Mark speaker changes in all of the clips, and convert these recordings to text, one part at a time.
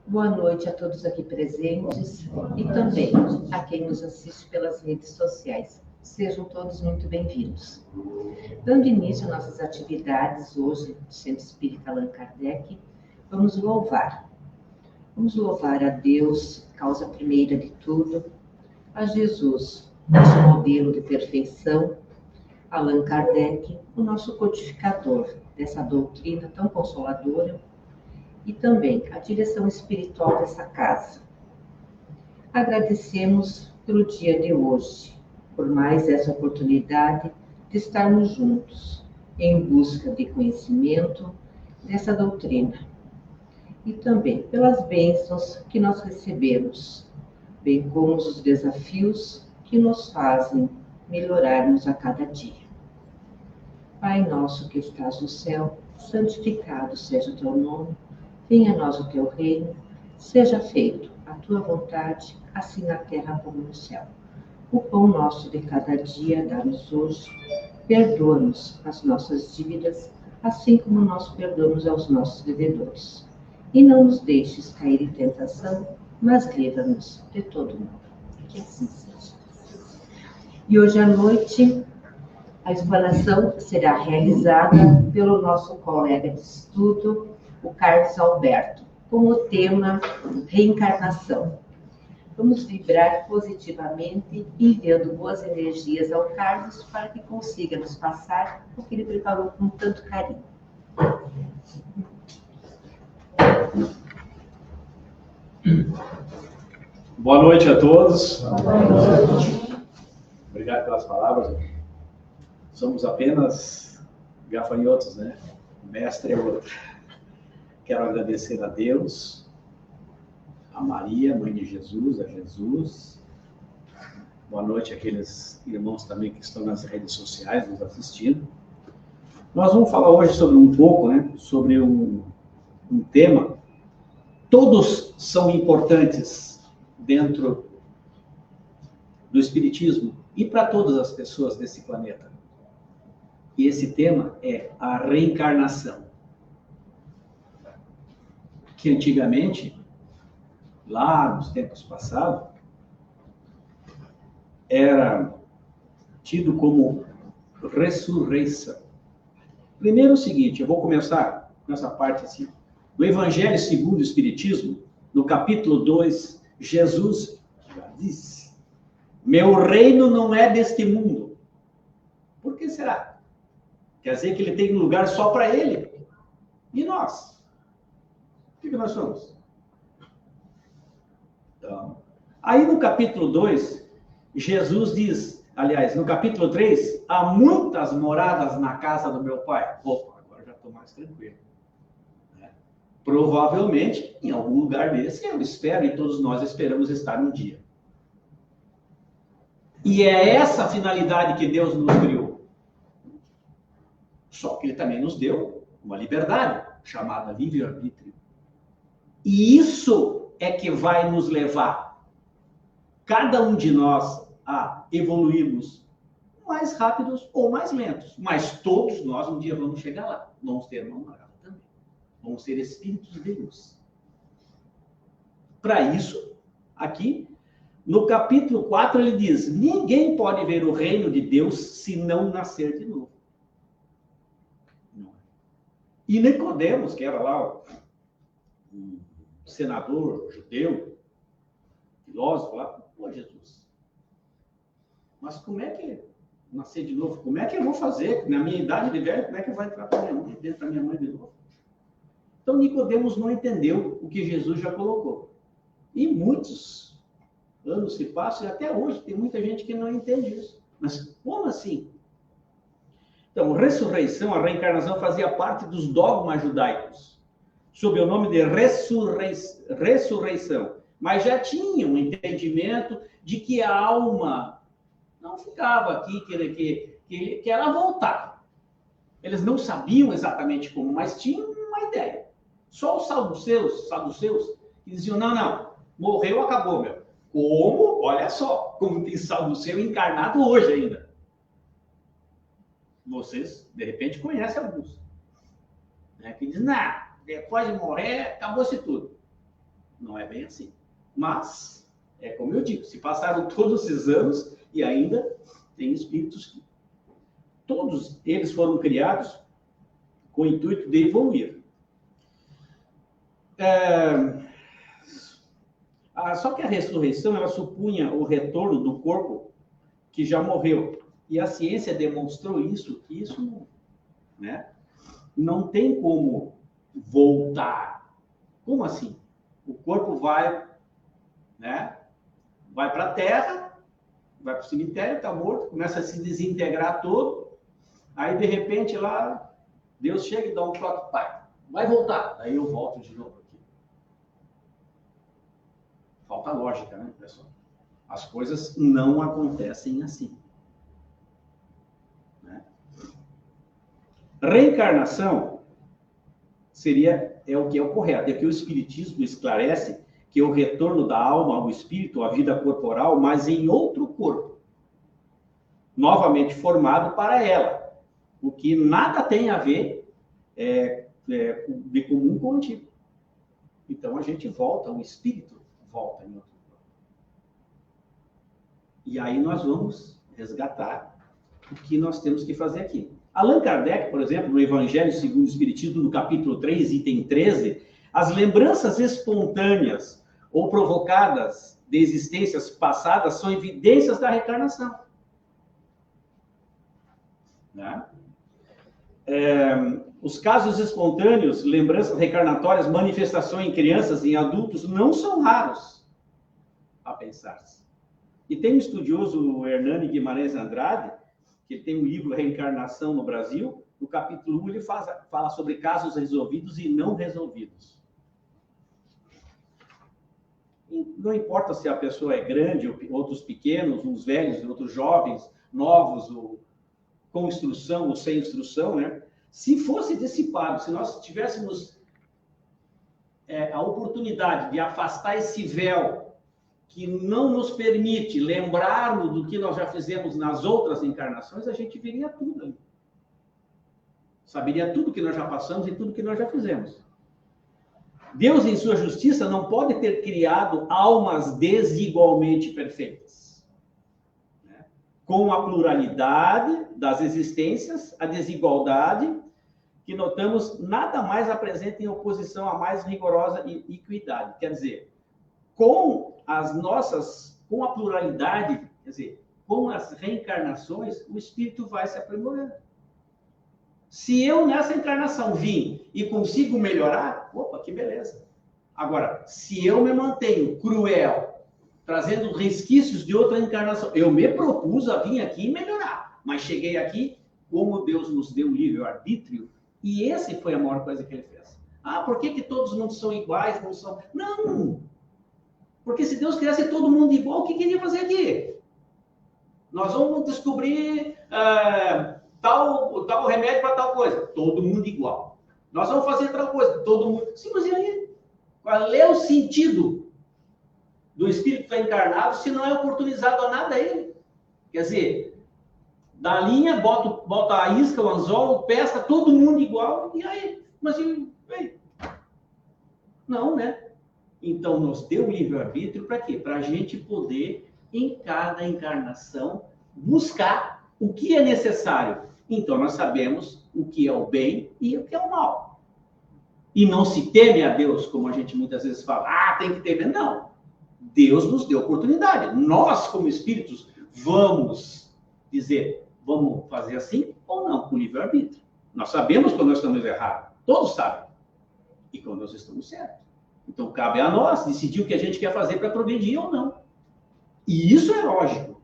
Speaker 1: Boa noite a todos aqui presentes e também a quem nos assiste pelas redes sociais. Sejam todos muito bem-vindos. Dando início às nossas atividades hoje do Centro Espírita Allan Kardec, vamos louvar. Vamos louvar a Deus, causa primeira de tudo, a Jesus, nosso modelo de perfeição, Allan Kardec, o nosso codificador dessa doutrina tão consoladora, e também a direção espiritual dessa casa. Agradecemos pelo dia de hoje, por mais essa oportunidade de estarmos juntos, em busca de conhecimento dessa doutrina. E também pelas bênçãos que nós recebemos, bem como os desafios que nos fazem melhorarmos a cada dia. Pai nosso que estás no céu, santificado seja o teu nome. Venha a nós o teu reino, seja feito a tua vontade, assim na terra como no céu. O pão nosso de cada dia dá-nos hoje, perdoa-nos as nossas dívidas, assim como nós perdoamos aos nossos devedores. E não nos deixes cair em tentação, mas livra-nos de todo mal. Que assim seja. E hoje à noite, a explanação será realizada pelo nosso colega de estudo, o Carlos Alberto, com o tema reencarnação. Vamos vibrar positivamente, enviando boas energias ao Carlos para que consiga nos passar o que ele preparou com tanto carinho.
Speaker 2: Boa noite a todos.
Speaker 1: Boa noite.
Speaker 2: Obrigado pelas palavras. Somos apenas gafanhotos, né? O mestre é outro. Quero agradecer a Deus, a Maria, mãe de Jesus, a Jesus. Boa noite àqueles irmãos também que estão nas redes sociais nos assistindo. Nós vamos falar hoje sobre um pouco, né? Sobre um tema. Todos são importantes dentro do Espiritismo e para todas as pessoas desse planeta. E esse tema é a reencarnação. Que antigamente, lá nos tempos passados, era tido como ressurreição. Primeiro o seguinte, eu vou começar com essa parte assim. No Evangelho segundo o Espiritismo, no capítulo 2, Jesus já disse: meu reino não é deste mundo. Por que será? Quer dizer que ele tem um lugar só para ele. E nós? O que nós somos? Então, aí no capítulo 2, Jesus diz, aliás, no capítulo 3, há muitas moradas na casa do meu pai. Opa, agora já estou mais tranquilo. Provavelmente, em algum lugar desse, eu espero e todos nós esperamos estar um dia. E é essa a finalidade que Deus nos criou. Só que Ele também nos deu uma liberdade, chamada livre-arbítrio. E isso é que vai nos levar, cada um de nós, a evoluirmos mais rápidos ou mais lentos. Mas todos nós um dia vamos chegar lá. Vamos ter uma morada também. Vamos ser espíritos de luz. Para isso, aqui, no capítulo 4, ele diz: ninguém pode ver o reino de Deus se não nascer de novo. E Nicodemos, que era lá um senador judeu, filósofo lá, pô, Jesus, mas como é que nascer de novo? Como é que eu vou fazer? Na minha idade de velho, como é que eu vou entrar para minha mãe, dentro da minha mãe de novo? Então Nicodemos não entendeu o que Jesus já colocou. E muitos anos se passam, e até hoje tem muita gente que não entende isso. Mas como assim? Então, ressurreição, a reencarnação fazia parte dos dogmas judaicos, sob o nome de ressurreição. Mas já tinha um entendimento de que a alma não ficava aqui, que ela voltava. Eles não sabiam exatamente como, mas tinham uma ideia. Só os saduceus, que diziam, não, morreu, acabou, meu. Como? Olha só, como tem saduceu encarnado hoje ainda. Vocês, de repente, conhecem alguns. Né, que dizem, depois de morrer, acabou-se tudo. Não é bem assim. Mas, é como eu digo, se passaram todos esses anos e ainda tem espíritos que todos eles foram criados com o intuito de evoluir. Só que a ressurreição, ela supunha o retorno do corpo que já morreu. E a ciência demonstrou isso, que isso, né, não tem como voltar. Como assim? O corpo vai, né, vai para a terra, vai para o cemitério, está morto, começa a se desintegrar todo, aí de repente lá, Deus chega e dá um toque, pai, vai voltar. Aí eu volto de novo aqui. Falta lógica, né, pessoal? As coisas não acontecem assim. Né? Reencarnação é o que é o correto. É que o Espiritismo esclarece que é o retorno da alma ao espírito, à vida corporal, mas em outro corpo, novamente formado para ela, o que nada tem a ver de comum com o antigo. Então a gente volta, o espírito volta em outro corpo. E aí nós vamos resgatar o que nós temos que fazer aqui. Allan Kardec, por exemplo, no Evangelho segundo o Espiritismo, no capítulo 3, item 13, as lembranças espontâneas ou provocadas de existências passadas são evidências da reencarnação. Né? Os casos espontâneos, lembranças reencarnatórias, manifestações em crianças e em adultos não são raros, a pensar-se. E tem um estudioso, o Hernani Guimarães Andrade, que tem um livro Reencarnação no Brasil, no capítulo 1 ele fala sobre casos resolvidos e não resolvidos. E não importa se a pessoa é grande, ou outros pequenos, uns velhos, outros jovens, novos, ou com instrução ou sem instrução, né? Se fosse dissipado, se nós tivéssemos a oportunidade de afastar esse véu que não nos permite lembrarmos do que nós já fizemos nas outras encarnações, a gente veria tudo ali. Saberia tudo que nós já passamos e tudo que nós já fizemos. Deus, em sua justiça, não pode ter criado almas desigualmente perfeitas. Né? Com a pluralidade das existências, a desigualdade que notamos nada mais apresenta em oposição à mais rigorosa equidade. Quer dizer, com a pluralidade, quer dizer, com as reencarnações, o espírito vai se aprimorando. Se eu, nessa encarnação, vim e consigo melhorar, opa, que beleza. Agora, se eu me mantenho cruel, trazendo resquícios de outra encarnação, eu me propus a vir aqui e melhorar, mas cheguei aqui, como Deus nos deu livre-arbítrio, e esse foi a maior coisa que ele fez. Por que todos não são iguais, não são... Não! Porque se Deus criasse todo mundo igual, o que queria fazer aqui? Nós vamos descobrir tal remédio para tal coisa. Todo mundo igual. Nós vamos fazer tal coisa. Todo mundo... Sim, mas e aí? Qual é o sentido do espírito que está encarnado se não é oportunizado a nada a ele? Quer dizer, da linha, bota a isca, o anzol, pesca, todo mundo igual. E aí? Mas e aí? Não, né? Então, nos deu livre-arbítrio para quê? Para a gente poder, em cada encarnação, buscar o que é necessário. Então, nós sabemos o que é o bem e o que é o mal. E não se teme a Deus, como a gente muitas vezes fala. Tem que temer. Não. Deus nos deu oportunidade. Nós, como espíritos, vamos dizer, vamos fazer assim ou não, com livre-arbítrio. Nós sabemos quando nós estamos errados. Todos sabem. E quando nós estamos certos. Então, cabe a nós decidir o que a gente quer fazer para progredir ou não. E isso é lógico.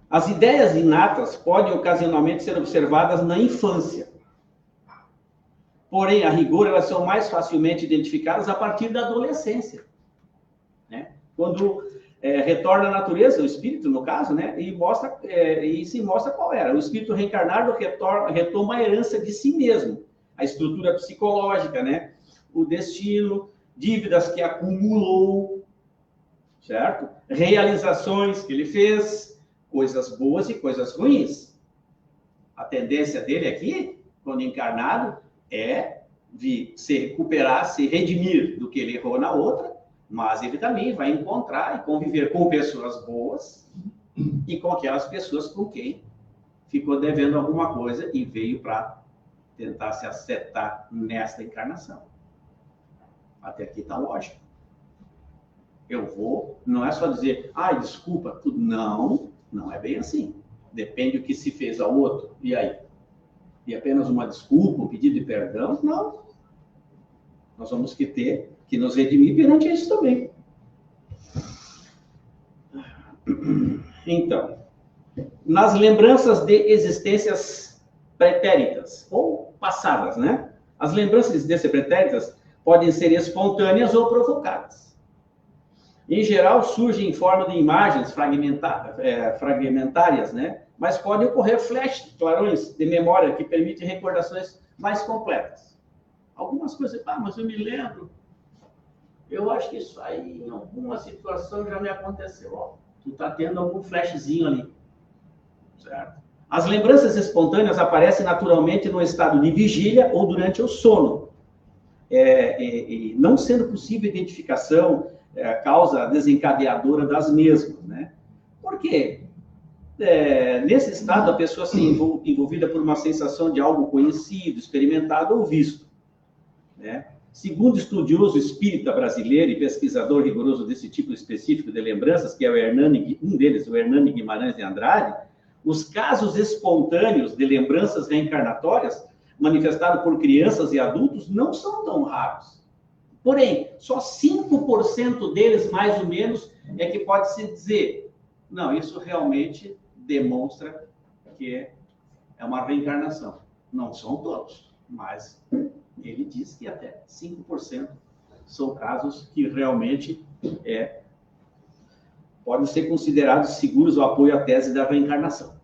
Speaker 2: As ideias inatas podem ocasionalmente ser observadas na infância. Porém, a rigor, elas são mais facilmente identificadas a partir da adolescência. Né? Quando retorna à natureza, o espírito, no caso, né? E se mostra qual era. O espírito reencarnado retoma a herança de si mesmo, a estrutura psicológica, né? O destino, dívidas que acumulou, certo? Realizações que ele fez, coisas boas e coisas ruins. A tendência dele aqui, quando encarnado, é de se recuperar, se redimir do que ele errou na outra, mas ele também vai encontrar e conviver com pessoas boas e com aquelas pessoas com quem ficou devendo alguma coisa e veio para tentar se acertar nesta encarnação. Até aqui está lógico. Eu vou, não é só dizer, desculpa, tudo. Não, não é bem assim. Depende do que se fez ao outro. E aí? E apenas uma desculpa, um pedido de perdão? Não. Nós vamos ter que nos redimir perante isso também. Então, nas lembranças de existências pretéritas, ou passadas, né? As lembranças de existências pretéritas podem ser espontâneas ou provocadas. Em geral, surgem em forma de imagens fragmentárias, né? Mas podem ocorrer flashes, clarões de memória que permitem recordações mais completas. Algumas coisas, mas eu me lembro. Eu acho que isso aí, em alguma situação, já me aconteceu. Ó, tu está tendo algum flashzinho ali. Certo? As lembranças espontâneas aparecem naturalmente no estado de vigília ou durante o sono. Não sendo possível identificação, causa desencadeadora das mesmas, né? Por quê? Nesse estado, a pessoa se envolvida por uma sensação de algo conhecido, experimentado ou visto, né? Segundo estudioso espírita brasileiro e pesquisador rigoroso desse tipo específico de lembranças, que é um deles, o Hernani Guimarães de Andrade, os casos espontâneos de lembranças reencarnatórias manifestados por crianças e adultos não são tão raros. Porém, só 5% deles, mais ou menos, é que pode-se dizer, não, isso realmente demonstra que é uma reencarnação. Não são todos, mas ele diz que até 5% são casos que realmente podem ser considerados seguros ao apoio à tese da reencarnação.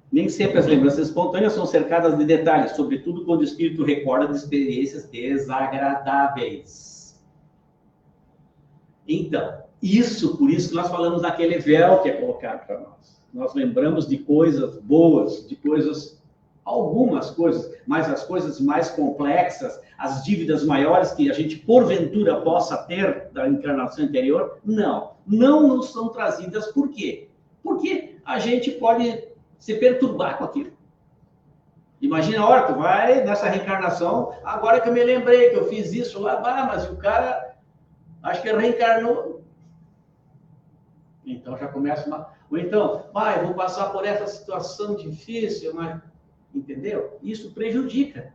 Speaker 2: Nem sempre as lembranças espontâneas são cercadas de detalhes, sobretudo quando o espírito recorda de experiências desagradáveis. Então, por isso que nós falamos daquele véu que é colocado para nós. Nós lembramos de coisas boas, de algumas coisas, mas as coisas mais complexas, as dívidas maiores que a gente, porventura, possa ter da encarnação anterior, não nos são trazidas. Por quê? Porque a gente pode se perturbar com aquilo. Imagina, olha, tu vai nessa reencarnação, agora que eu me lembrei que eu fiz isso lá, mas o cara, acho que reencarnou. Então já começa Ou então, eu vou passar por essa situação difícil, mas... Entendeu? Isso prejudica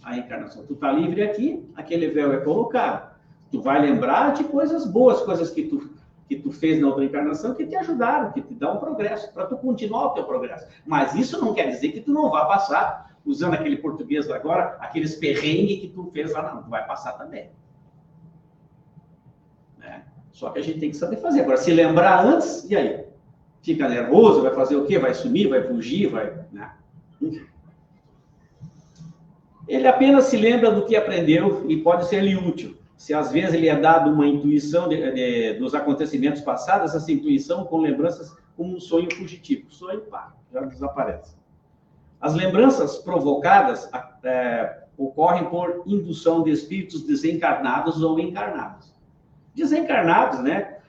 Speaker 2: a encarnação. Tu tá livre aqui, aquele véu é colocado. Tu vai lembrar de coisas boas, coisas que tu fez na outra encarnação que te ajudaram, que te dão um progresso, para tu continuar o teu progresso. Mas isso não quer dizer que tu não vá passar, usando aquele português agora, aqueles perrengues que tu fez lá, não. Tu vai passar também. Né? Só que a gente tem que saber fazer. Agora, se lembrar antes, e aí? Fica nervoso, vai fazer o quê? Vai sumir, vai fugir, vai... Né? Ele apenas se lembra do que aprendeu e pode ser-lhe útil. Se às vezes lhe é dado uma intuição dos acontecimentos passados, essa intuição com lembranças como um sonho fugitivo. O sonho, já desaparece. As lembranças provocadas ocorrem por indução de espíritos desencarnados ou encarnados. Desencarnados, né?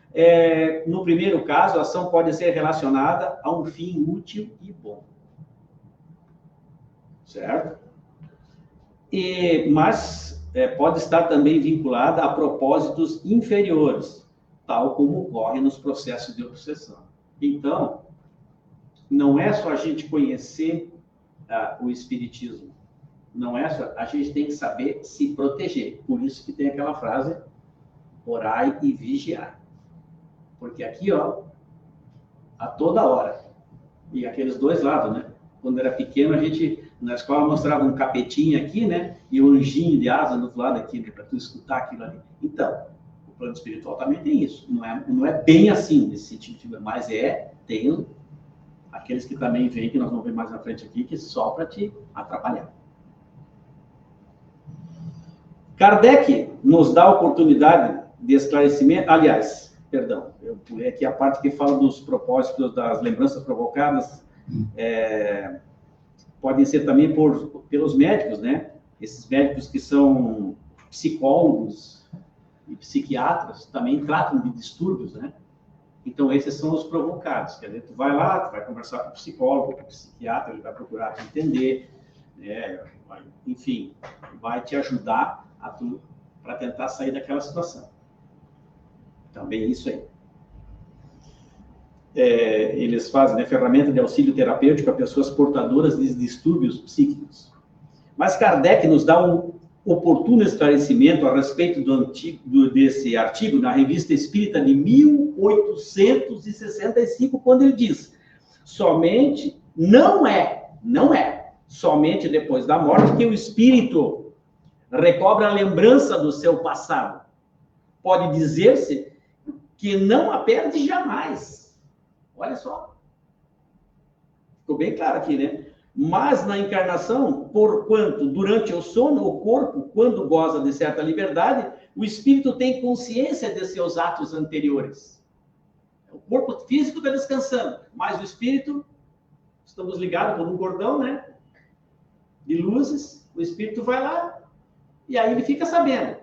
Speaker 2: No primeiro caso, a ação pode ser relacionada a um fim útil e bom. Certo? Mas pode estar também vinculada a propósitos inferiores, tal como ocorre nos processos de obsessão. Então, não é só a gente conhecer o espiritismo, não é só, a gente tem que saber se proteger. Por isso que tem aquela frase, orai e vigiai. Porque aqui, a toda hora, e aqueles dois lados, né? Quando era pequeno, a gente, na escola, mostrava um capetinho aqui, né? E um anjinho de asa do lado aqui, né? Para tu escutar aquilo ali. Então, o plano espiritual também tem isso. Não é bem assim, nesse sentido, mas tem aqueles que também vêm, que nós vamos ver mais na frente aqui, que só para te atrapalhar. Kardec nos dá a oportunidade de esclarecimento, eu pulei aqui a parte que fala dos propósitos das lembranças provocadas, podem ser também pelos médicos, né? Esses médicos que são psicólogos e psiquiatras também tratam de distúrbios, né? Então, esses são os provocados. Quer dizer, tu vai lá, tu vai conversar com o psicólogo, com o psiquiatra, ele vai procurar te entender, né? Enfim, vai te ajudar para tentar sair daquela situação. Também isso aí. Eles fazem, né, ferramenta de auxílio terapêutico a pessoas portadoras de distúrbios psíquicos. Mas Kardec nos dá um oportuno esclarecimento a respeito desse artigo na Revista Espírita de 1865, quando ele diz: somente, não é somente depois da morte que o espírito recobra a lembrança do seu passado. Pode dizer-se que não a perde jamais. Olha só. Ficou bem claro aqui, né? Mas na encarnação, porquanto durante o sono, o corpo, quando goza de certa liberdade, o espírito tem consciência de seus atos anteriores. O corpo físico está descansando, mas o espírito, estamos ligados por um cordão, né? De luzes, o espírito vai lá e aí ele fica sabendo.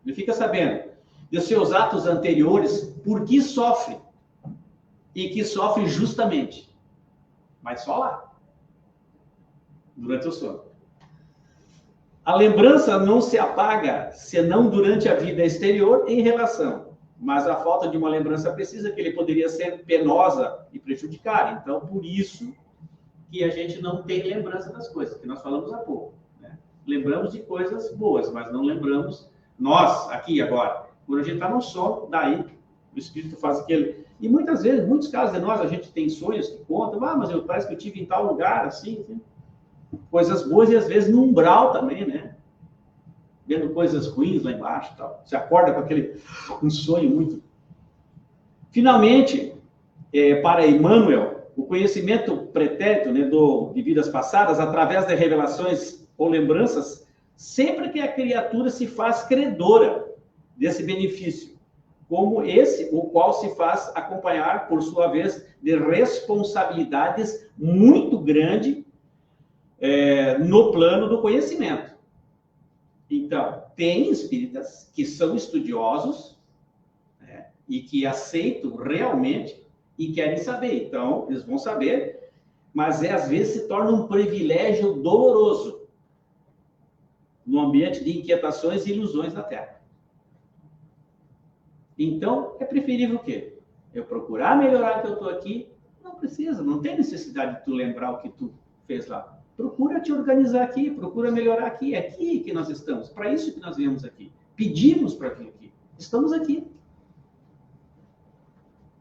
Speaker 2: Ele fica sabendo dos seus atos anteriores, por que sofre. E que sofre justamente. Mas só lá. Durante o sono. A lembrança não se apaga, senão durante a vida exterior em relação. Mas a falta de uma lembrança precisa, que ele poderia ser penosa e prejudicar. Então, por isso que a gente não tem lembrança das coisas, que nós falamos há pouco. Né? Lembramos de coisas boas, mas não lembramos nós, aqui agora. Quando a gente está no sono, daí o espírito faz aquele... E muitas vezes, muitos casos de nós, a gente tem sonhos que contam, mas parece que eu estive em tal lugar, assim, coisas boas, e às vezes no umbral também, né? Vendo coisas ruins lá embaixo e tal. Você acorda com um sonho muito... Finalmente, para Emmanuel, o conhecimento pretérito, né, de vidas passadas, através de revelações ou lembranças, sempre que a criatura se faz credora desse benefício, como esse, o qual se faz acompanhar, por sua vez, de responsabilidades muito grandes no plano do conhecimento. Então, tem espíritas que são estudiosos, né, e que aceitam realmente e querem saber. Então, eles vão saber, mas às vezes se torna um privilégio doloroso no ambiente de inquietações e ilusões da Terra. Então, é preferível o quê? Eu procurar melhorar que eu estou aqui? Não precisa, não tem necessidade de tu lembrar o que tu fez lá. Procura te organizar aqui, procura melhorar aqui. É aqui que nós estamos, para isso que nós viemos aqui. Pedimos para vir aqui. Estamos aqui.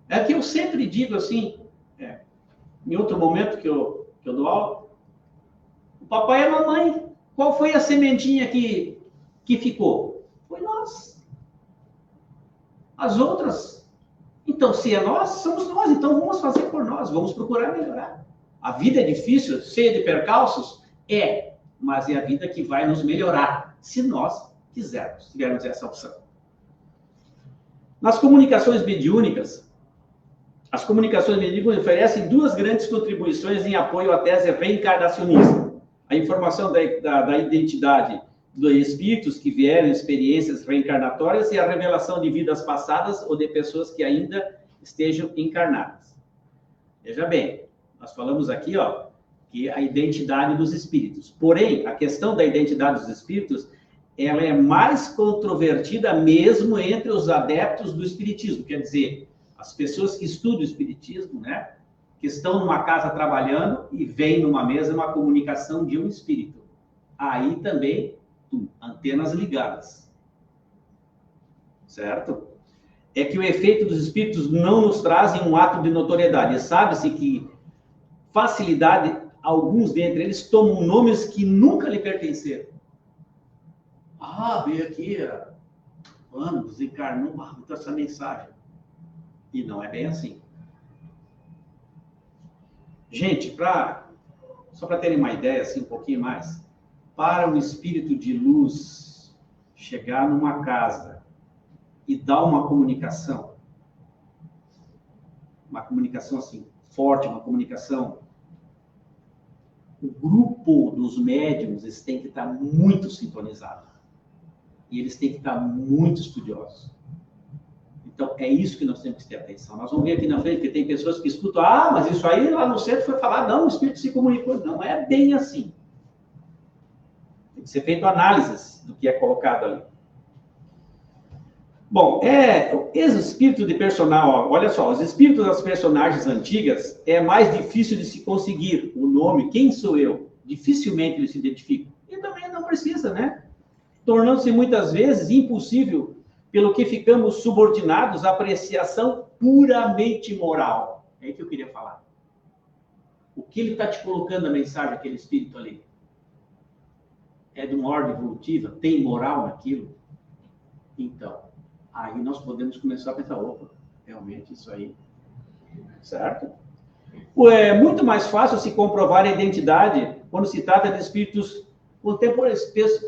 Speaker 2: É que eu sempre digo assim, em outro momento que eu dou aula, o papai e a mamãe, qual foi a sementinha que ficou? Foi nós. As outras, então, se é nós, somos nós, então vamos fazer por nós, vamos procurar melhorar. A vida é difícil, cheia de percalços? Mas é a vida que vai nos melhorar, se nós quisermos, tivermos essa opção. Nas comunicações mediúnicas, as comunicações mediúnicas oferecem duas grandes contribuições em apoio à tese reencarnacionista. A informação da identidade dos espíritos que vieram experiências reencarnatórias e a revelação de vidas passadas ou de pessoas que ainda estejam encarnadas. Veja bem, nós falamos aqui, que a identidade dos espíritos. Porém, a questão da identidade dos espíritos, ela é mais controvertida mesmo entre os adeptos do espiritismo. Quer dizer, as pessoas que estudam o espiritismo, né, que estão numa casa trabalhando e vem numa mesa uma comunicação de um espírito. Aí também antenas ligadas, certo? É que o efeito dos espíritos não nos trazem um ato de notoriedade. Sabe-se que facilidade, alguns dentre eles tomam nomes que nunca lhe pertenceram. Veio aqui, desencarnou, botou essa mensagem. E não é bem assim. Gente, só para terem uma ideia, assim, um pouquinho mais, para um espírito de luz chegar numa casa e dar uma comunicação assim, forte, uma comunicação o grupo dos médiums, eles têm que estar muito sintonizados. E eles têm que estar muito estudiosos. Então, é isso que nós temos que ter atenção. Nós vamos ver aqui na frente, que tem pessoas que escutam, mas isso aí lá no centro foi falar, não, o Espírito se comunicou. Não é bem assim. Tem que ser feito análise do que é colocado ali. Bom, esse espírito de personagem, olha só, os espíritos das personagens antigas é mais difícil de se conseguir o nome, quem sou eu? Dificilmente eles se identificam. E também não precisa, né? Tornando-se muitas vezes impossível, pelo que ficamos subordinados à apreciação puramente moral. É aí que eu queria falar. O que ele está te colocando a mensagem, aquele espírito ali? É de uma ordem evolutiva? Tem moral naquilo? Então, aí nós podemos começar a pensar, opa, realmente isso aí, certo? É muito mais fácil se comprovar a identidade quando se trata de espíritos contemporâneos,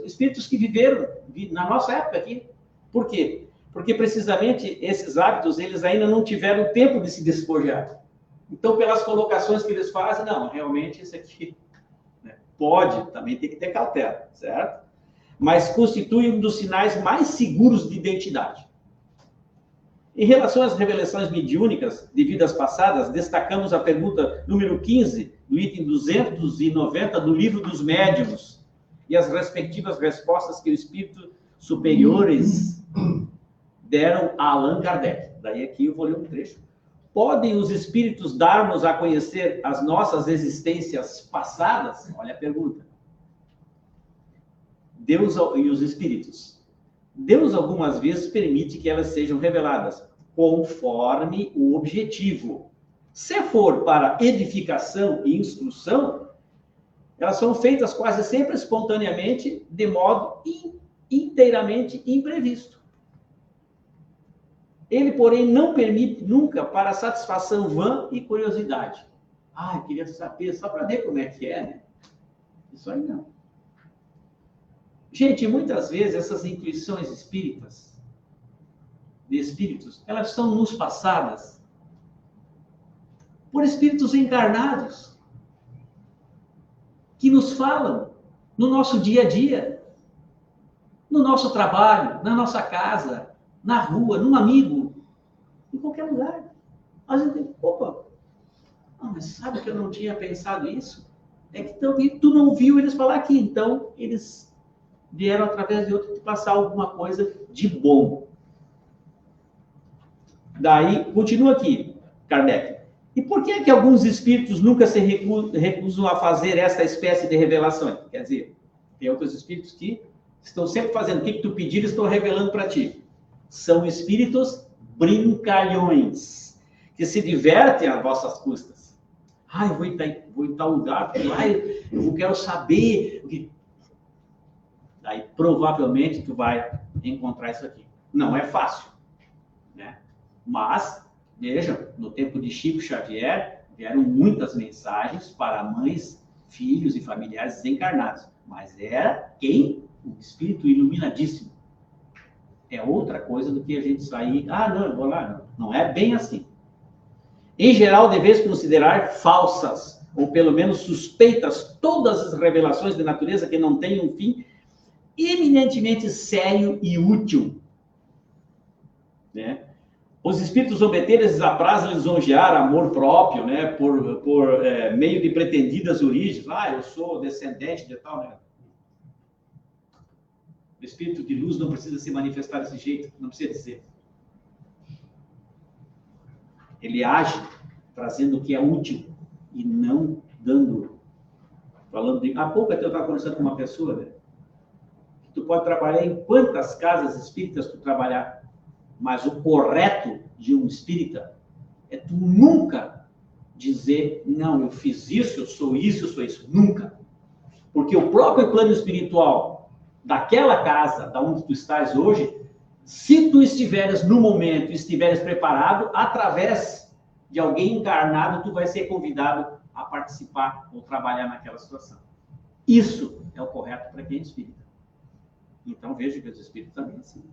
Speaker 2: espíritos que viveram na nossa época aqui. Por quê? Porque precisamente esses hábitos, eles ainda não tiveram tempo de se despojar. Então, pelas colocações que eles fazem, não, realmente isso aqui, né, pode, também tem que ter cautela, certo? Mas constitui um dos sinais mais seguros de identidade. Em relação às revelações mediúnicas de vidas passadas, destacamos a pergunta número 15, do item 290 do Livro dos Médiuns, e as respectivas respostas que os espíritos superiores deram a Allan Kardec. Daí aqui eu vou ler um trecho. Podem os espíritos dar-nos a conhecer as nossas existências passadas? Olha a pergunta. Deus e os espíritos. Deus algumas vezes permite que elas sejam reveladas, conforme o objetivo. Se for para edificação e instrução, elas são feitas quase sempre espontaneamente, de modo inteiramente imprevisto. Ele, porém, não permite nunca para satisfação vã e curiosidade. Eu queria saber, só para ver como é que é, né? Isso aí não. Gente, muitas vezes essas intuições espíritas, de espíritos, elas são nos passadas por espíritos encarnados que nos falam no nosso dia a dia, no nosso trabalho, na nossa casa, na rua, num amigo, em qualquer lugar. A gente, opa, mas sabe que eu não tinha pensado isso? É que tu não viu eles falar aqui, então eles vieram através de outro te passar alguma coisa de bom. Daí, continua aqui, Kardec. E por que é que alguns espíritos nunca se recusam a fazer essa espécie de revelações? Quer dizer, tem outros espíritos que estão sempre fazendo o que tu pedir, eles estão revelando para ti. São espíritos brincalhões, que se divertem às vossas custas. Eu vou em tal lugar, porque lá eu quero saber. Daí, provavelmente, tu vai encontrar isso aqui. Não é fácil, né? Mas, vejam, no tempo de Chico Xavier, vieram muitas mensagens para mães, filhos e familiares desencarnados. Mas era quem? O espírito iluminadíssimo. É outra coisa do que a gente sair, não, eu vou lá. Não é bem assim. Em geral, deveis considerar falsas, ou pelo menos suspeitas, todas as revelações de natureza que não têm um fim eminentemente sério e útil, né? Os espíritos zombeteiros aprazem lisonjear amor próprio, né? Por meio de pretendidas origens. Eu sou descendente de tal, né? O espírito de luz não precisa se manifestar desse jeito, não precisa dizer. Ele age trazendo o que é útil e não dando. Falando de. Há pouco até eu estava conversando com uma pessoa, né? Tu pode trabalhar em quantas casas espíritas tu trabalhar, mas o correto de um espírita é tu nunca dizer, não, eu fiz isso, eu sou isso. Nunca. Porque o próprio plano espiritual daquela casa, da onde tu estás hoje, se tu estiveres no momento, estiveres preparado, através de alguém encarnado, tu vai ser convidado a participar ou trabalhar naquela situação. Isso é o correto para quem é espírita. Então, veja que os espíritos também assim.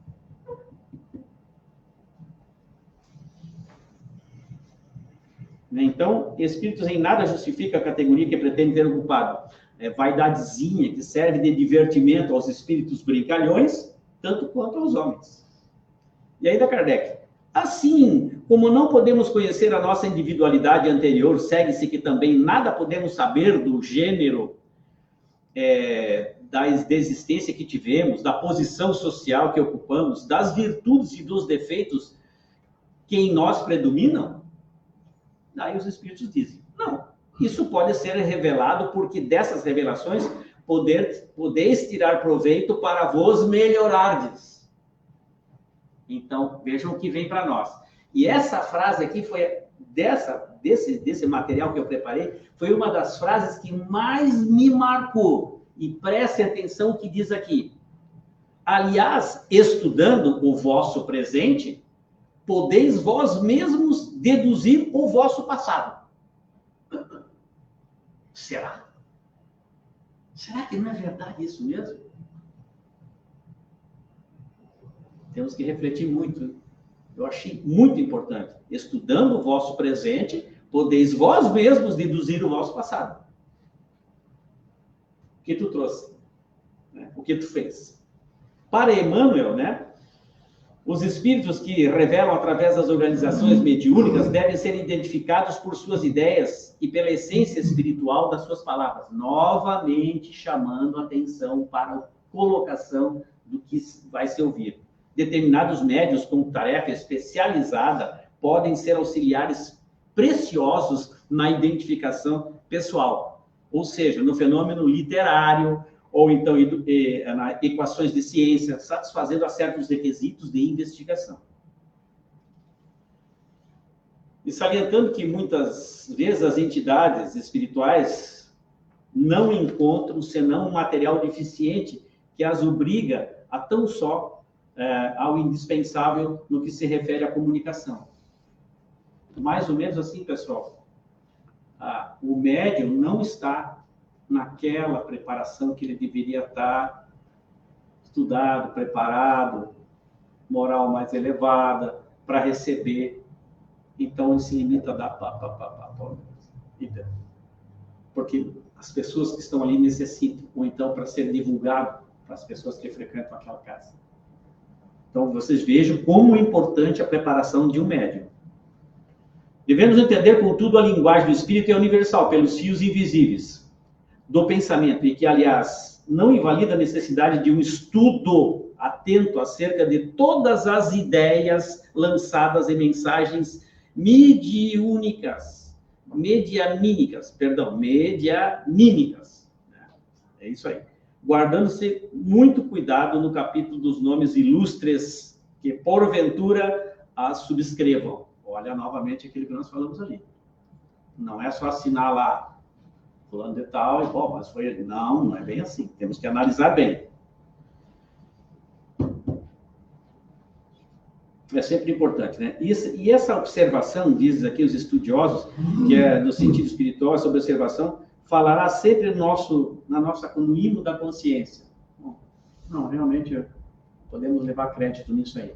Speaker 3: né? Então, espíritos em nada justifica a categoria que pretende ter ocupado. Vaidadezinha, que serve de divertimento aos espíritos brincalhões, tanto quanto aos homens. E ainda Kardec. Assim, como não podemos conhecer a nossa individualidade anterior, segue-se que também nada podemos saber do gênero da existência que tivemos, da posição social que ocupamos, das virtudes e dos defeitos que em nós predominam. Daí os espíritos dizem, não, isso pode ser revelado porque dessas revelações podeis tirar proveito para vos melhorardes. Então, vejam o que vem para nós. E essa frase aqui foi desse material que eu preparei, foi uma das frases que mais me marcou. E prestem atenção o que diz aqui. Aliás, estudando o vosso presente, podeis vós mesmos deduzir o vosso passado. Será? Será que não é verdade isso mesmo? Temos que refletir muito. Eu achei muito importante. Estudando o vosso presente, podeis vós mesmos deduzir o vosso passado. O que tu trouxe? Né? O que tu fez? Para Emmanuel, né? Os espíritos que revelam através das organizações mediúnicas devem ser identificados por suas ideias e pela essência espiritual das suas palavras, novamente chamando a atenção para a colocação do que vai se ouvir. Determinados médiuns com tarefa especializada podem ser auxiliares preciosos na identificação pessoal, ou seja, no fenômeno literário, ou então nas equações de ciência, satisfazendo a certos requisitos de investigação. E salientando que muitas vezes as entidades espirituais não encontram senão um material deficiente que as obriga a tão só ao indispensável no que se refere à comunicação. Mais ou menos assim, pessoal. O médium não está naquela preparação que ele deveria estar estudado, preparado, moral mais elevada, para receber. Então, ele se limita a dar porque as pessoas que estão ali necessitam, ou então para ser divulgado para as pessoas que frequentam aquela casa. Então, vocês vejam como é importante a preparação de um médium. Devemos entender, contudo, a linguagem do espírito é universal, pelos fios invisíveis do pensamento, e que, aliás, não invalida a necessidade de um estudo atento acerca de todas as ideias lançadas em mensagens medianímicas. É isso aí. Guardando-se muito cuidado no capítulo dos nomes ilustres que, porventura, as subscrevam. Olha novamente aquilo que nós falamos ali. Não é só assinar lá, fulano de tal, e bom, mas foi ele. Não, não é bem assim. Temos que analisar bem. É sempre importante, né? E essa observação, dizem aqui os estudiosos, que é no sentido espiritual, essa observação falará sempre no hino da consciência. Bom, não, realmente podemos levar crédito nisso aí.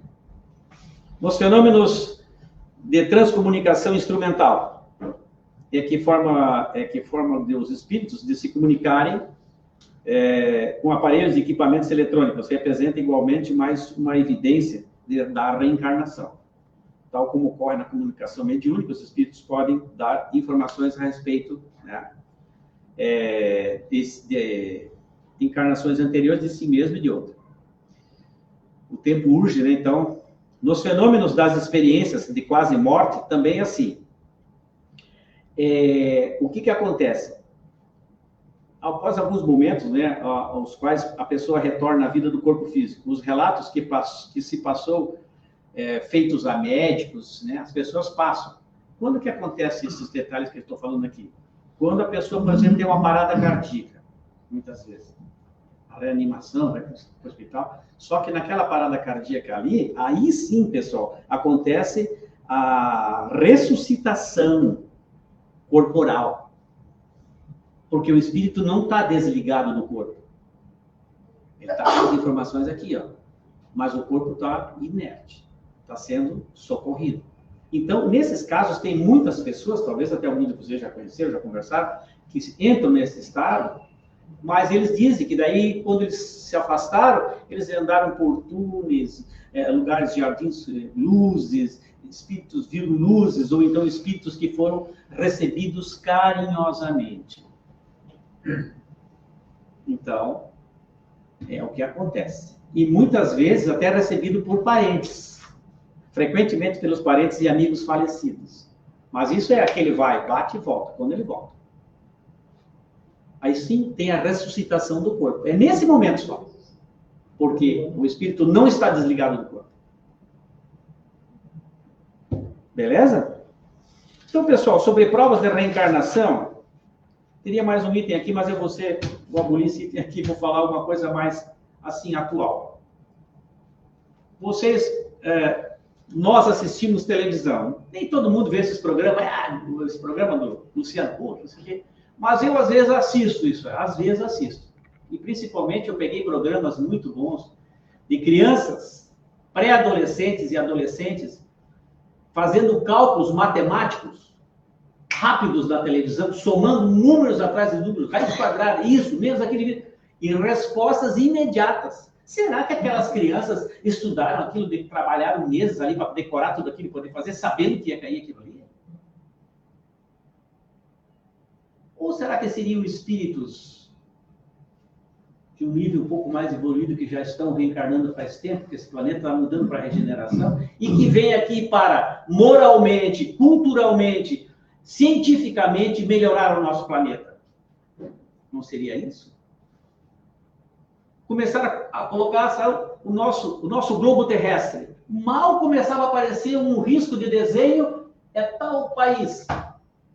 Speaker 3: Nos fenômenos de transcomunicação instrumental, é que forma os espíritos de se comunicarem com aparelhos e equipamentos eletrônicos, representa igualmente mais uma evidência da reencarnação. Tal como ocorre na comunicação mediúnica, os espíritos podem dar informações a respeito, né, de encarnações anteriores de si mesmo e de outra. O tempo urge, né? Então, nos fenômenos das experiências de quase morte, também é assim. O que acontece? Após alguns momentos, né, aos quais a pessoa retorna à vida do corpo físico, os relatos que se passou feitos a médicos, né, as pessoas passam. Quando que acontece esses detalhes que eu estou falando aqui? Quando a pessoa, por exemplo, tem uma parada cardíaca, muitas vezes. A reanimação, vai para o hospital. Só que naquela parada cardíaca ali, aí sim, pessoal, acontece a ressuscitação corporal. Porque o espírito não está desligado do corpo. Ele está com as informações aqui, ó. Mas o corpo está inerte. Está sendo socorrido. Então, nesses casos, tem muitas pessoas, talvez até alguns de vocês já conheceram, já conversaram, que entram nesse estado, mas eles dizem que daí, quando eles se afastaram, eles andaram por túneis, lugares de jardins, luzes, espíritos viram luzes, ou então espíritos que foram recebidos carinhosamente. Então, é o que acontece. E muitas vezes até recebido por parentes, frequentemente pelos parentes e amigos falecidos. Mas isso é aquele vai, bate e volta, quando ele volta. Aí sim tem a ressuscitação do corpo. É nesse momento só. Porque o espírito não está desligado do corpo. Beleza? Então, pessoal, sobre provas de reencarnação, teria mais um item aqui, mas eu vou abolir esse item aqui, vou falar alguma coisa mais, assim, atual. Nós assistimos televisão. Nem todo mundo vê esses programas, esse programa do Luciano Huck, não sei o quê. Mas eu, às vezes, assisto isso. Às vezes, assisto. E, principalmente, eu peguei programas muito bons de crianças, pré-adolescentes e adolescentes, fazendo cálculos matemáticos rápidos da televisão, somando números atrás de números, raiz quadrada, isso, menos aquele... E respostas imediatas. Será que aquelas crianças estudaram aquilo, trabalharam meses ali para decorar tudo aquilo, poder fazer, sabendo que ia cair aquilo ali? Ou será que seriam espíritos de um nível um pouco mais evoluído, que já estão reencarnando faz tempo, que esse planeta está mudando para a regeneração, e que vem aqui para, moralmente, culturalmente, cientificamente, melhorar o nosso planeta? Não seria isso? Começaram a colocar, sabe, o nosso globo terrestre. Mal começava a aparecer um risco de desenho, é tal país,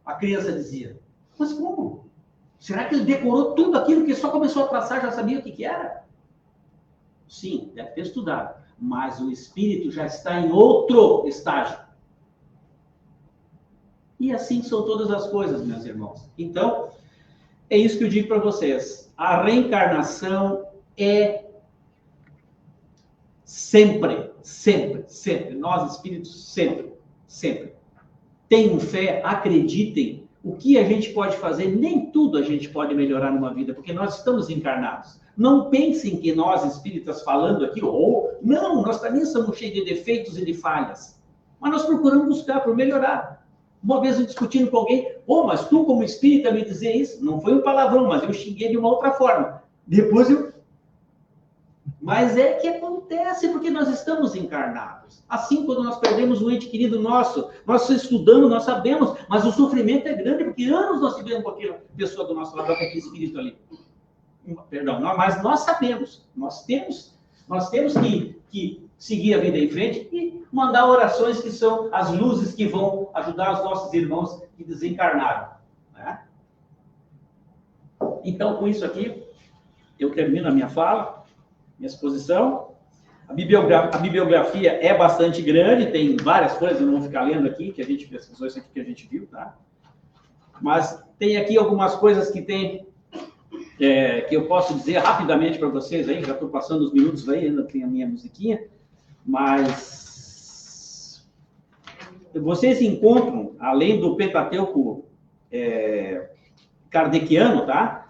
Speaker 3: a criança dizia. Mas como? Será que ele decorou tudo aquilo que só começou a traçar, já sabia o que era? Sim, deve ter estudado. Mas o espírito já está em outro estágio. E assim são todas as coisas, meus irmãos. Então, é isso que eu digo para vocês. A reencarnação é sempre, sempre, sempre. Nós, espíritos, sempre, sempre. Tenham fé, acreditem. O que a gente pode fazer, nem tudo a gente pode melhorar numa vida, porque nós estamos encarnados. Não pensem que nós, espíritas, falando aqui, não, nós também somos cheios de defeitos e de falhas. Mas nós procuramos buscar por melhorar. Uma vez eu discutindo com alguém, mas tu como espírita me dizer isso, não foi um palavrão, mas eu xinguei de uma outra forma. Depois Mas é que acontece porque nós estamos encarnados. Assim, quando nós perdemos um ente querido nosso, nós estudamos, nós sabemos, mas o sofrimento é grande, porque anos nós tivemos com aquela pessoa do nosso lado, com aquele espírito ali. Perdão, mas nós sabemos, nós temos que seguir a vida em frente e mandar orações que são as luzes que vão ajudar os nossos irmãos que desencarnaram. Né? Então, com isso aqui, eu termino a minha fala. Minha exposição. A bibliografia é bastante grande, tem várias coisas, eu não vou ficar lendo aqui, que a gente pesquisou isso aqui que a gente viu, tá? Mas tem aqui algumas coisas que tem, que eu posso dizer rapidamente para vocês aí, já estou passando os minutos aí, ainda tem a minha musiquinha, mas vocês encontram, além do Pentateuco kardeciano, tá?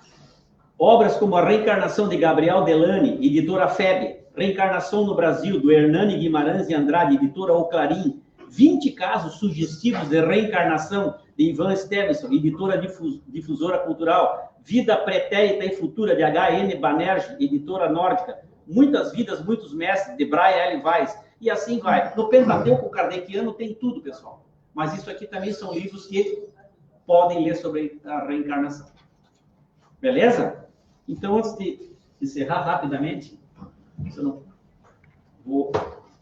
Speaker 3: Obras como A Reencarnação de Gabriel Delany, editora FEB, Reencarnação no Brasil, do Hernani Guimarães e Andrade, editora O Clarim, 20 casos sugestivos de reencarnação, de Ivan Stevenson, editora Difusora Cultural, Vida Pretérita e Futura, de H.N. Banerjee, editora nórdica, Muitas Vidas, Muitos Mestres, de Brian L. Weiss, e assim vai. No Pentateuco kardeciano tem tudo, pessoal. Mas isso aqui também são livros que podem ler sobre a reencarnação. Beleza? Então, antes de encerrar rapidamente,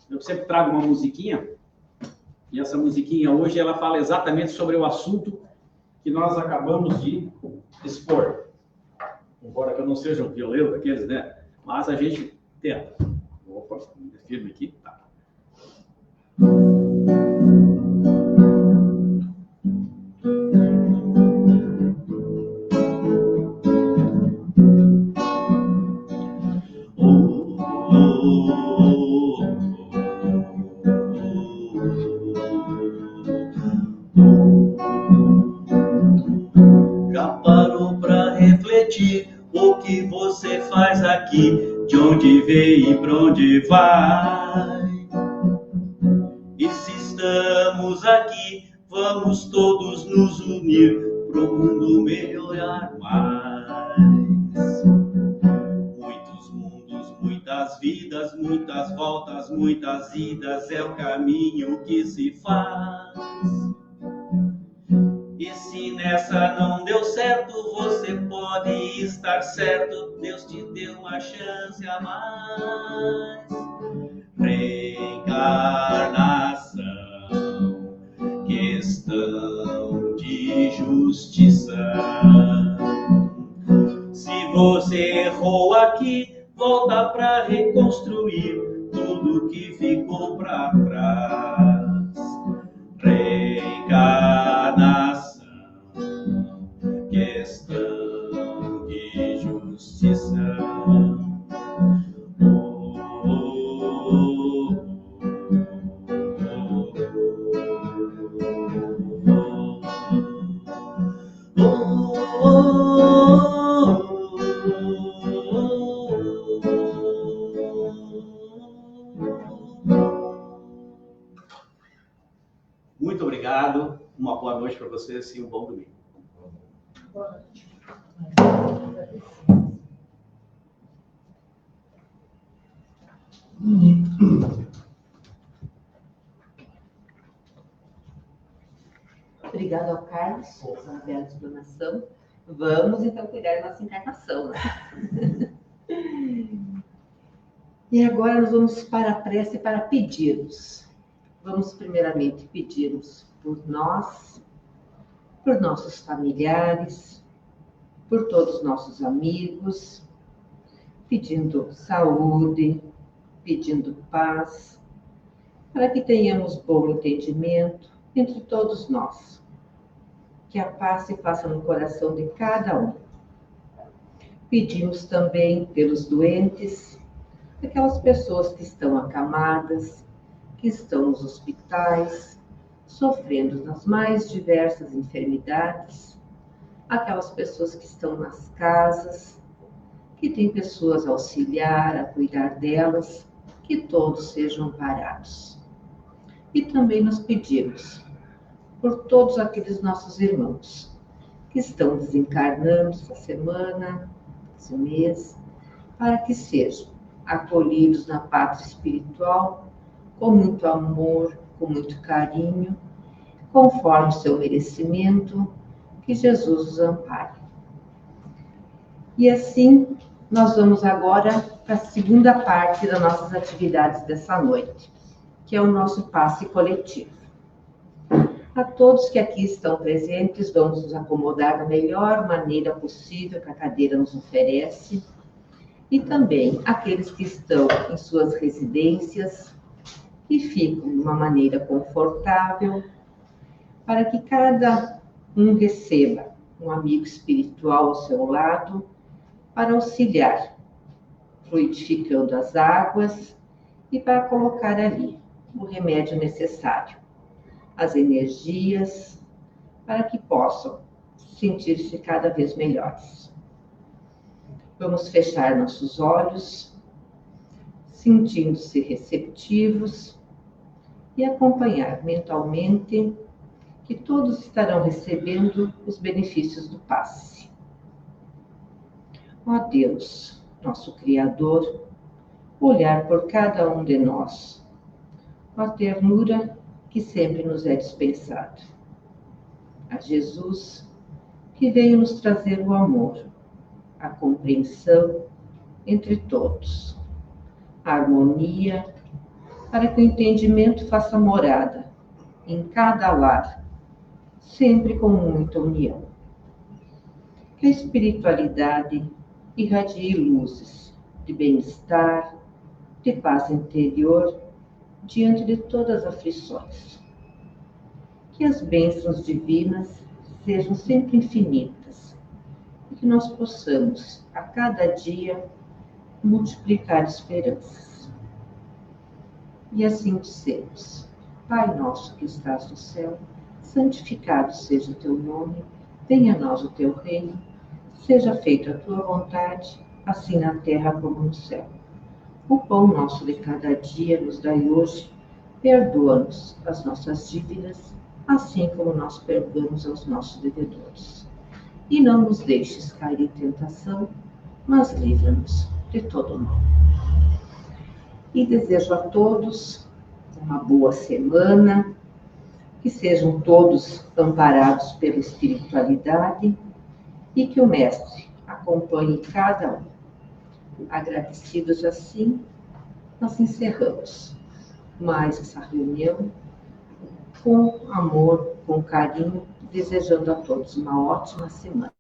Speaker 3: eu sempre trago uma musiquinha, e essa musiquinha hoje ela fala exatamente sobre o assunto que nós acabamos de expor. Embora que eu não seja um violeiro daqueles, né? Mas a gente tenta. Opa, firme aqui. Tá. onde veio e para onde vai. E se estamos aqui, vamos todos nos unir pro mundo melhorar mais. Muitos mundos, muitas vidas, muitas voltas, muitas idas, é o caminho que se faz. E se nessa não deu certo, você pode estar certo, Deus te deu uma chance a mais. Reencarnação, questão de justiça. Se você errou aqui, volta pra reconstruir tudo que ficou pra trás. Reencarnação, questão de justiça. Muito obrigado, uma boa noite para vocês e um bom domingo.
Speaker 4: Boa noite.
Speaker 1: Obrigado ao Carlos pela bela explanação. Vamos então cuidar da nossa encarnação, né? E agora nós vamos para a prece para pedirmos. Vamos primeiramente pedirmos por nós, por nossos familiares, por todos os nossos amigos, pedindo saúde, pedindo paz, para que tenhamos bom entendimento entre todos nós. Que a paz se faça no coração de cada um. Pedimos também pelos doentes, aquelas pessoas que estão acamadas, que estão nos hospitais, sofrendo nas mais diversas enfermidades, aquelas pessoas que estão nas casas, que têm pessoas a auxiliar, a cuidar delas, que todos sejam amparados. E também nós pedimos por todos aqueles nossos irmãos que estão desencarnando essa semana, esse mês, para que sejam acolhidos na pátria espiritual com muito amor, com muito carinho, conforme seu merecimento, que Jesus os ampare. E assim, nós vamos agora para a segunda parte das nossas atividades dessa noite, que é o nosso passe coletivo. A todos que aqui estão presentes, vamos nos acomodar da melhor maneira possível que a cadeira nos oferece, e também aqueles que estão em suas residências, que ficam de uma maneira confortável, para que cada um receba um amigo espiritual ao seu lado, para auxiliar, fluidificando as águas e para colocar ali o remédio necessário, as energias, para que possam sentir-se cada vez melhores. Vamos fechar nossos olhos, sentindo-se receptivos e acompanhar mentalmente que todos estarão recebendo os benefícios do passe. Ó Deus, nosso Criador, olhar por cada um de nós, ó ternura que sempre nos é dispensada. A Jesus, que veio nos trazer o amor, a compreensão entre todos, a harmonia, para que o entendimento faça morada em cada lar, sempre com muita união. Que a espiritualidade irradie luzes de bem-estar, de paz interior, diante de todas as aflições. Que as bênçãos divinas sejam sempre infinitas e que nós possamos, a cada dia, multiplicar esperanças. E assim dissemos: Pai nosso que estás no céu, santificado seja o teu nome, venha a nós o teu reino, seja feita a tua vontade, assim na terra como no céu. O pão nosso de cada dia nos dai hoje. Perdoa-nos as nossas dívidas, assim como nós perdoamos aos nossos devedores. E não nos deixes cair em tentação, mas livra-nos de todo mal. E desejo a todos uma boa semana, que sejam todos amparados pela espiritualidade e que o Mestre acompanhe cada um. Agradecidos assim, nós encerramos mais essa reunião com amor, com carinho, desejando a todos uma ótima semana.